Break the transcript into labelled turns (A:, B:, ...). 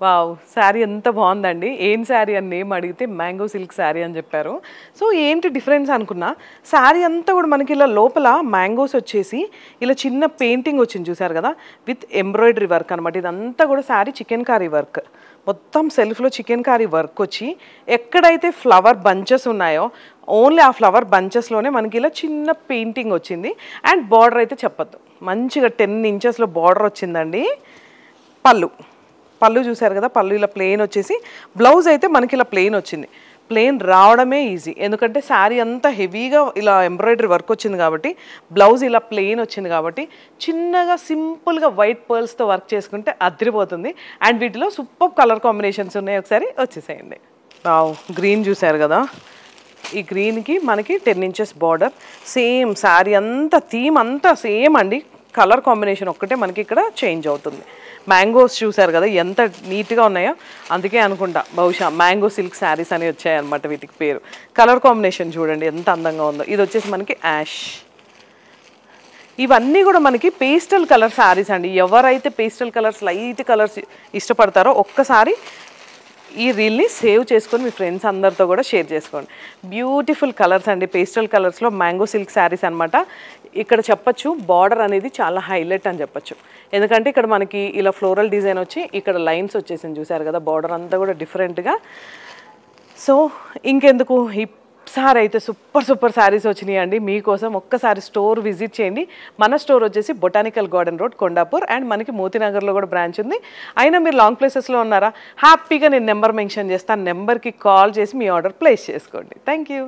A: Wow! Sari ఎంత బావుందండి. ఏం శారీ అని నేమ్ అడిగితే మ్యాంగో సిల్క్ శారీ అని చెప్పారు. సో, ఏంటి డిఫరెన్స్ అనుకున్నా, శారీ అంతా కూడా మనకి ఇలా లోపల మ్యాంగోస్ వచ్చేసి ఇలా చిన్న పెయింటింగ్ వచ్చింది చూసారు కదా! విత్ ఎంబ్రాయిడరీ వర్క్ అనమాట. ఇదంతా కూడా శారీ చికెన్‌కారీ వర్క్. మొత్తం సెల్ఫ్‌లో చికెన్‌కారీ వర్క్ వచ్చి ఎక్కడైతే ఫ్లవర్ బంచెస్ ఉన్నాయో ఓన్లీ ఆ ఫ్లవర్ బంచెస్‌లోనే మనకి ఇలా చిన్న పెయింటింగ్ వచ్చింది. అండ్ బార్డర్ అయితే చెప్పొద్దు. మంచిగా 10 ఇంచెస్‌లో బార్డర్ వచ్చిందండి. పళ్ళు చూసారు కదా! పళ్ళు ఇలా ప్లెయిన్ వచ్చేసి బ్లౌజ్ అయితే మనకి ఇలా ప్లెయిన్ వచ్చింది. ప్లెయిన్ రావడమే ఈజీ. ఎందుకంటే శారీ అంతా హెవీగా ఇలా ఎంబ్రాయిడరీ వర్క్ వచ్చింది కాబట్టి బ్లౌజ్ ఇలా ప్లెయిన్ వచ్చింది కాబట్టి చిన్నగా సింపుల్గా వైట్ పర్ల్స్తో వర్క్ చేసుకుంటే అదిరిపోతుంది. అండ్ వీటిలో సూపర్ కలర్ కాంబినేషన్స్ ఉన్నాయి. ఒకసారి వచ్చేసేయండి. వావ్! గ్రీన్ చూసారు కదా! ఈ గ్రీన్కి మనకి 10 ఇంచెస్ బార్డర్. సేమ్ శారీ అంతా థీమ్ అంతా సేమ్ అండి. కలర్ కాంబినేషన్ ఒక్కటే మనకి ఇక్కడ చేంజ్ అవుతుంది. మ్యాంగోస్ చూసారు కదా ఎంత నీట్గా ఉన్నాయో, అందుకే అనుకుంటా బహుశా మ్యాంగో సిల్క్ శారీస్ అని వచ్చాయన్నమాట వీటికి పేరు. కలర్ కాంబినేషన్ చూడండి ఎంత అందంగా ఉందో. ఇది వచ్చేసి మనకి యాష్. ఇవన్నీ కూడా మనకి పేస్టల్ కలర్ శారీస్ అండి. ఎవరైతే పేస్టల్ కలర్స్ లైట్ కలర్స్ ఇష్టపడతారో ఒక్కసారి ఈ రీల్ని సేవ్ చేసుకొని మీ ఫ్రెండ్స్ అందరితో కూడా షేర్ చేసుకోండి. బ్యూటిఫుల్ కలర్స్ అండి. పేస్టల్ కలర్స్లో మ్యాంగో సిల్క్ శారీస్ అనమాట. ఇక్కడ చెప్పచ్చు బార్డర్ అనేది చాలా హైలైట్ అని చెప్పచ్చు. ఎందుకంటే ఇక్కడ మనకి ఇలా ఫ్లోరల్ డిజైన్ వచ్చి ఇక్కడ లైన్స్ వచ్చేసింది చూసారు కదా! బార్డర్ అంతా కూడా డిఫరెంట్గా. సో ఇంకెందుకు ఈసారి అయితే సూపర్ శారీస్ వచ్చినాయి అండి మీకోసం. ఒక్కసారి స్టోర్ విజిట్ చేయండి. మన స్టోర్ వచ్చేసి botanical garden road, Kondapur. And మనకి మోతీనగర్లో కూడా బ్రాంచ్ ఉంది. అయినా మీరు లాంగ్ ప్లేసెస్లో ఉన్నారా? హ్యాపీగా నేను నెంబర్ మెన్షన్ చేస్తాను. నెంబర్కి కాల్ చేసి మీ ఆర్డర్ ప్లేస్ చేసుకోండి. Thank you.